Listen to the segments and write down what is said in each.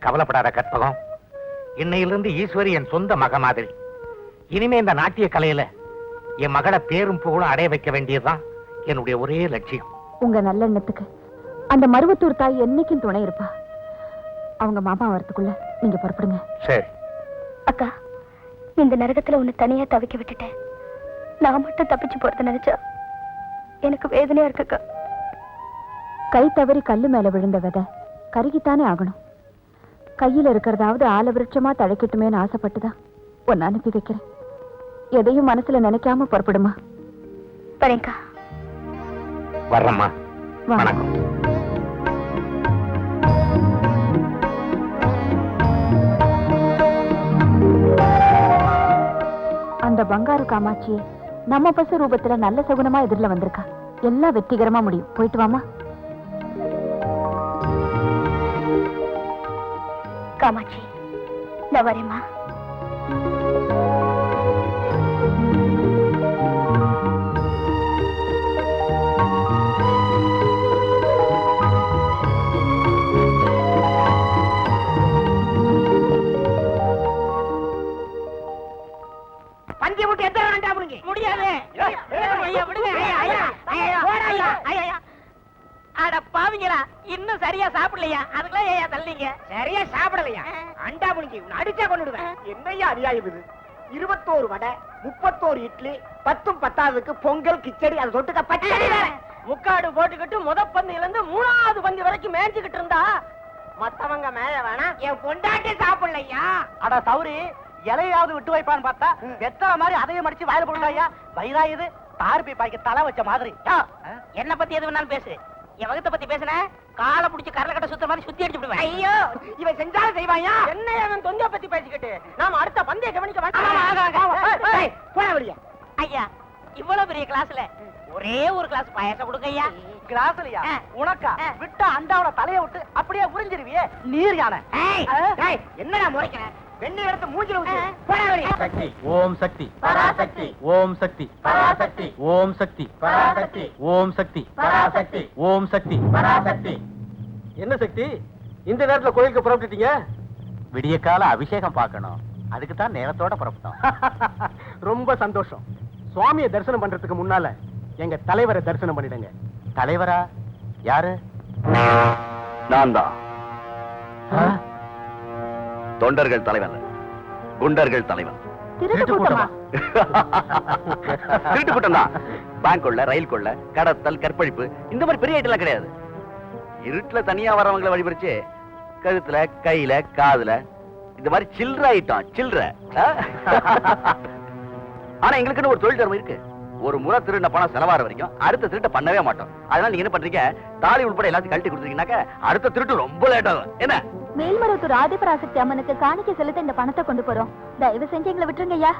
கவலைப்படாத கற்பகம். இன்னையிலிருந்து ஈஸ்வரி என் சொந்த மக மாதிரி. இனிமே இந்த நாட்டிய கலையில என் மகளை பேரும் புகழும் அடைய வைக்க வேண்டியதுதான் என்னுடைய ஒரே லட்சியம். உங்க நல்லெண்ணத்துக்கு அந்த மருவத்தூர் தாய் என்னைக்கும் துணை இருப்பா. அவங்க மாமா வரத்துக்குள்ள நீங்க புறப்படுங்க. சரி அக்கா, இந்த நரகத்துல உன்னை தனியா தவிக்க விட்டுட்டேன். நான் மட்டும் தப்பிச்சு போறத நினைச்சா எனக்கு வேதனையா இருக்குக்கா. கை தவறி கல்லு மேல விழுந்த விதை கருகித்தானே ஆகணும். கையில இருக்கிறதாவது ஆலவிருட்சமா தழைக்கட்டுமேன்னு ஆசைப்பட்டுதான் ஒன்னு அனுப்பி வைக்கிறேன். எதையும் மனசுல நினைக்காம புறப்படுமா. வரேன்க்கா. வர்றம்மா. வணக்கம். அந்த பங்காரு காமாட்சியே நம்ம பசு ரூபத்துல நல்ல சகுனமா எதிரில வந்திருக்கா. எல்லாம் வெற்றிகரமா முடியும். போயிட்டு வாமா. காமாட்சி, நான் வரேம்மா. பஞ்சு விட்டு எத்தனை வேண்டா முடியாது. அட பாவிங்களா, இன்னும் சரியா சாப்பிடலையா? அதுக்கெல்லாம் ஏயா தள்ளீங்க? சரியா சாப்பிடலையா? அண்டா புடிங்கி உன்னை அடிச்சா கொண்டுடுவேன். என்னையா அநியாயம் இது? 21 வடை, 31 இட்லி, 10ம் 10க்கு பொங்கல், கிச்சடி, அது தொட்டுக்க பச்சடி. முக்காடு போட்டுக்கிட்டு பந்தியில இருந்து 3வது பந்தி வரைக்கும் மேய்ஞ்சுக்கிட்டு இருந்தா மத்தவங்க மேல வேணா, என் பொண்டாட்டி சாப்பிடலையா? அட சௌரி, இலையாவது விட்டு வைப்பான்னு பார்த்தா வெத்தலை மாதிரி அதையும் மடிச்சு வாயில போட்டாயா? வயிறா இது தார்பி பாய்க்கு தலை வச்ச மாதிரி. என்ன பத்தி எது வேணாலும் பேசு. என் வகுத்தை பத்தி பேசுன காலை புடிச்சு கரல கட்ட சுத்த மாதிரி சுத்தி அடிச்சு விடுவேன். ஐயோ, இவன் செஞ்சாலும் செய்வாயா? என்ன அவன் தொஞ்ச பத்தி பேசிக்கிட்டு நாம அடுத்த பந்தய கவனிக்க வேண்டாம். ஐயா, இவ்வளவு பெரிய கிளாஸ்ல ஒரே ஒரு கிளாஸ் பாயாசம் கொடுங்க ஐயா. கிளாஸ்லயா? உனக்கா? விட்ட அண்டாவோட தலைய விட்டு அப்படியே உறிஞ்சிருவியே நீர் யானை. என்னடா முறைக்கிற? வெண்ணெய் எடுத்து மூஞ்சில ஊத்து. சக்தி ஓம் சக்தி பராசக்தி ஓம் சக்தி பராசக்தி ஓம் சக்தி பராசக்தி ஓம் சக்தி பராசக்தி ஓம் சக்தி பராசக்தி. என்ன சக்தி, இந்த நேரத்துல கோயிலுக்கு புறப்பட்டுட்டீங்க? விடிய கால அபிஷேகம் பார்க்கணும், அதுக்கு தான் நேரத்தோட புறப்பட்டோம். ரொம்ப சந்தோஷம். சுவாமியை தரிசனம் பண்றதுக்கு முன்னால எங்க தலைவரை தரிசனம் பண்ணிடுங்க. தலைவரா? யாரு? நான் தான். தொண்டர்கள் தலைவன், குண்டர்கள் தலைவன். திருட்டு கூட்டமா? திருட்டு கூட்டம் தான். பேங்க் கொள்ள, ரயில் கொள்ள, கடத்தல், கற்பழிப்பு, இந்த மாதிரி பெரிய ஐட்டம் கிடையாது. இருட்டுல தனியா வரவங்களை வழிபறிச்சு கழுத்துல, கையில, காதுல இந்த மாதிரி சில்லற ஐட்டம். சில்லற. ஆனா எங்களுக்குன்னு ஒரு தொழில் திறமை இருக்கு. ஒரு முறை திருடின பணம் செலவாற வரைக்கும் அடுத்த திருட்ட பண்ணவே மாட்டோம். அதனால நீங்க என்ன பண்றீங்க, தாலி உட்பட எல்லாத்தையும் கழட்டி கொடுத்தீங்கன்னாக்க அடுத்த திருட்டு ரொம்ப லேட் ஆகும். என்ன? மேல்மருவத்தூர் ஆதிபராசக்தி அம்மனுக்கு காணிக்கை செலுத்த இந்த பணத்தை கொண்டு போறோம். தயவு செஞ்சு எங்களை விட்டுருங்க ஐயா.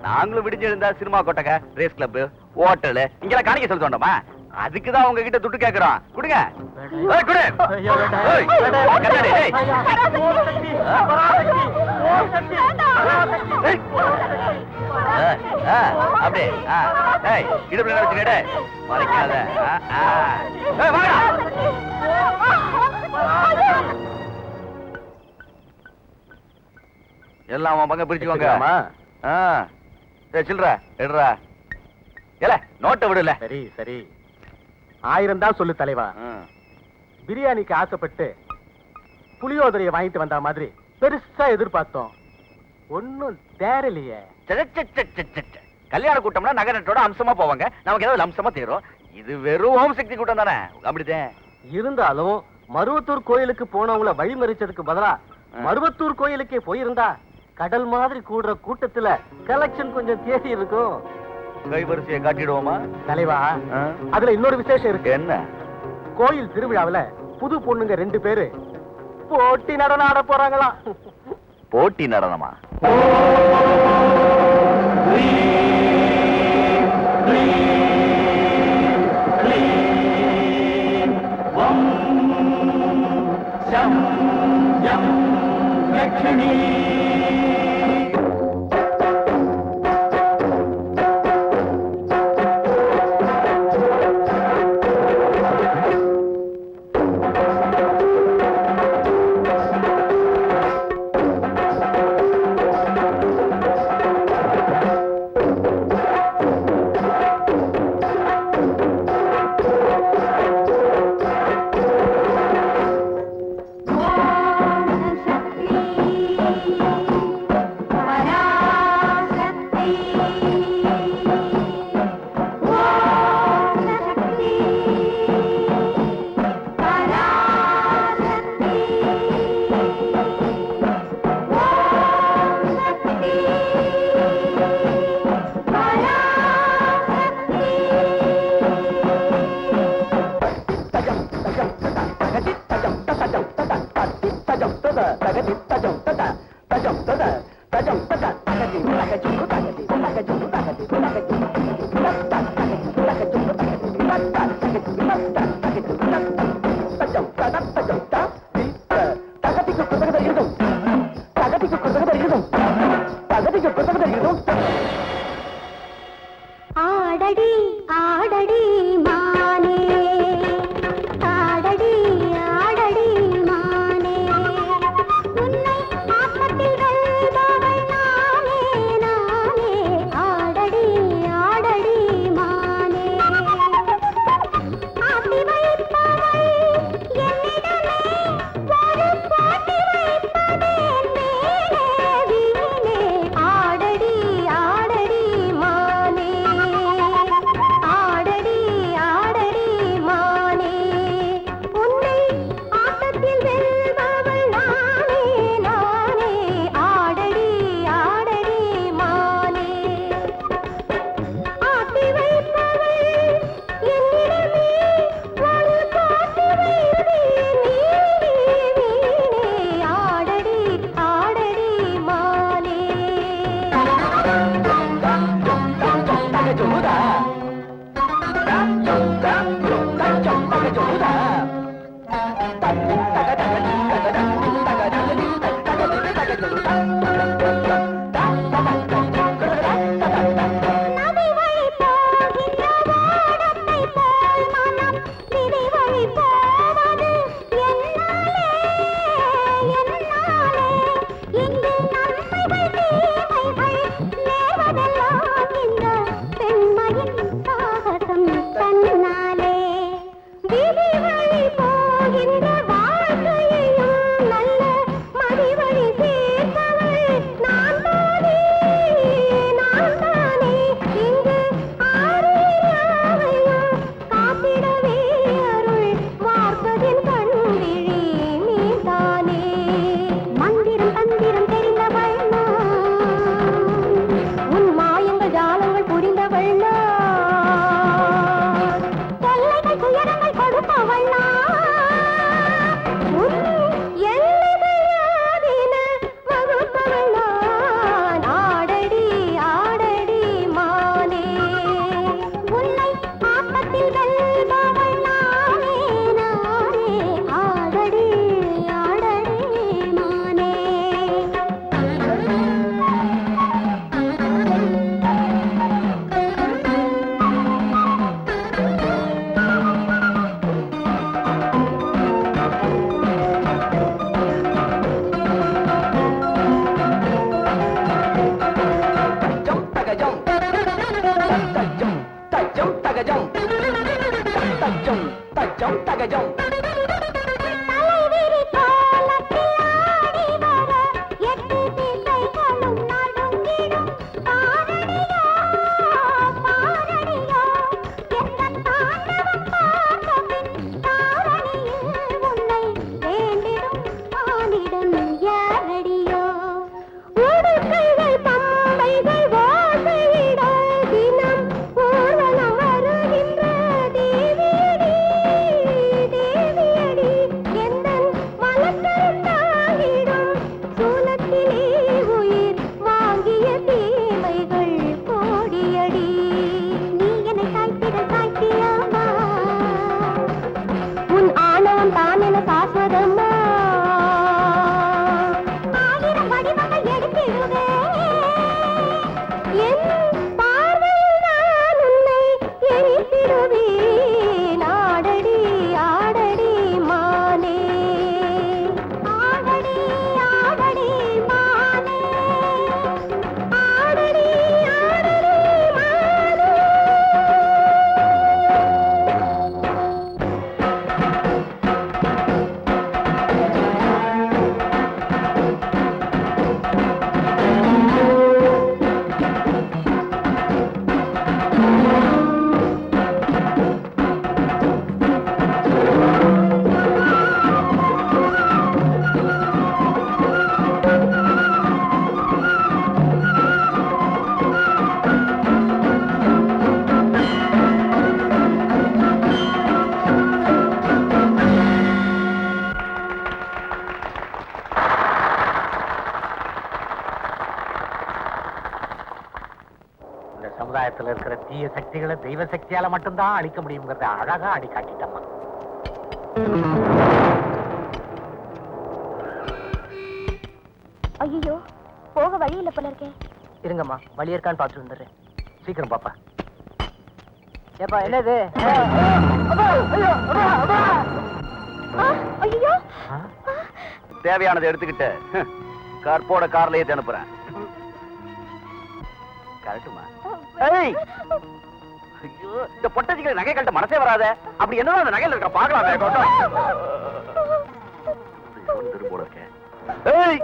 நாங்களும் விடிஞ்சு எழுந்தா சினிமா கொட்டக, ரேஸ் கிளப், ஹோட்டல் இங்கெல்லாம் காணிக்கை செலுத்த வேண்டாமா? அதுக்குதான் உங்ககிட்ட துட்டு கேக்குறோம். கொடுங்க. அப்படியே இடுப்புல வச்சுக்கிட்டு மறைக்காத. எல்லாம் பங்க பிரிச்சுக்கோங்க. சில்ற எடுறா. ஏல நோட்டை விடல. சரி சரி, 1000 தான் சொல்லு தலைவா. பிரியாணிக்கு ஆசைப்பட்டு புளியோதரையை வாங்கிட்டு வந்த மாதிரி பெருசா எதிர்பார்த்தோம். ஒன்னும் தேரலையே. கல்யாண கூட்டம்னா நகரத்தோட அம்சமா போவாங்க, நமக்கு ஏதாவது அம்சமா தேரும். இது வெறும் ஹோம் சக்தி கூட்டம் தானே, அப்படிதான். இருந்தாலும் மருவத்தூர் கோயிலுக்கு போனவங்கள வழிமறிச்சதுக்கு பதிலா மருவத்தூர் கோயிலுக்கே போயிருந்தா கடல் மாதிரி கூடுற கூட்டத்துல கலெக்ஷன் கொஞ்சம் தேடி இருக்கும். கைவரிசையை காட்டிடுவோமா தலைவா? அதுல இன்னொரு விசேஷம் இருக்கு. என்ன? கோயில் திருவிழாவுல புது பொண்ணுங்க 2 பேரு போட்டி நடனம் ஆட போறாங்களாம். போட்டி நடனமா? ஆடடி ஆடடி மானே ஆடடி ஆடடி மானே உன்னை ஆட்டத்தில் வெல்பவள் நானே நானே ஆடடி ஆடடி மானே ஆட்டி வைப்பவள் என்னிடமே ஒரு போட்டி வைப்பதேன் மேலே வீணே ஆடடி ஆடடி மானே ஆடடி ஆடடி மானே உன்னை ஆட்டத்தில் வெல்பவள் நானே நானே ஆடடி ஆடடி மானே ஆட்டி வைப்பவள் என்னிடமே ஒரு போட்டி வைப்பதேன் வீணே ஆடடி ஆடடி மானே நதி வழி போகின்ற ஓடத்தை போல் மனம் விதி வழி போவது என்னாலே என்னாலே இங்கு நன்மைகள் தீமைகள் நேர்வதெல்லாம் இந்த பெண்மையின் சாகசம் தன்னாலே விதி வழி போகின்ற வாழ்க்கையையும் நல்ல மதி வழி சேர்த்தவள் நான் தானே இங்கு ஆறியாவையும் காத்திடவே அருள் வார்த்ததின் கண்விழி நீதானே மந்திரம் தந்திரம் தெரிந்தவள் நான் உன் மாயங்கள் ஜாலங்கள் புரிந்தவள் நான் தொல்லைகள் துயரங்கள் கொடுப்பவள் நான் உன் எல்லைகள் யாதென வகுப்பவள் நான் ஆடடி ஆடடி மானே உன்னை ஆட்டத்தில் வெல்பவள் நானே நானே ஆடடி ஆடடி மானே தலைவிரி கோலத்தில் ஆடி வர எட்டு திசைகளும் நடுங்கிடும் பாரடியோ பாரடியோ எந்தன் தாண்டவம் பார்த்த பின் தாரணியில் உன்னை வேண்டிடும் ஆனிடன் யாரடியோ உடுக்கைகள் பம்பைகள் ஓசையிட தினம் ஊர்வலம் வருகின்ற தேவியடி தேவியடி எந்தன் மலக்கருத்தாகிடும் சூலத்திலே உயிர் வாங்கிய தீமைகள் கோடியடி நீ என்னை சாய்த்திட சாய்த்தியாமா உன் ஆணவம் தான் என சாஸ்வதமா சமுதாயத்துல இருக்கிற தீய சக்திகளை தெய்வ சக்தியால மட்டும்தான் அழிக்க முடியுங்கிறத அழகா அடி காட்டிட்டம்மா. ஐயோ, போக வழி இல்ல போல இருக்கே. இருங்கம்மா, வழி இருக்கான்னு பார்த்துட்டு வந்துடுறேன். சீக்கிரம் பாப்பா. ஏப்பா என்னது? ஐயோ, தேவையானதை எடுத்துக்கிட்டு கற்போட கார்ல ஏத்தி அனுப்புறேன். கரெக்டுமா? ஏய், ஐயோ, இந்த பொட்டச்சிக்கு நகை கட்ட மனசே வராத. அப்படி என்ன அந்த நகையில இருக்க பாக்கலாமே. திரும்ப இருக்கேன். ஏய்,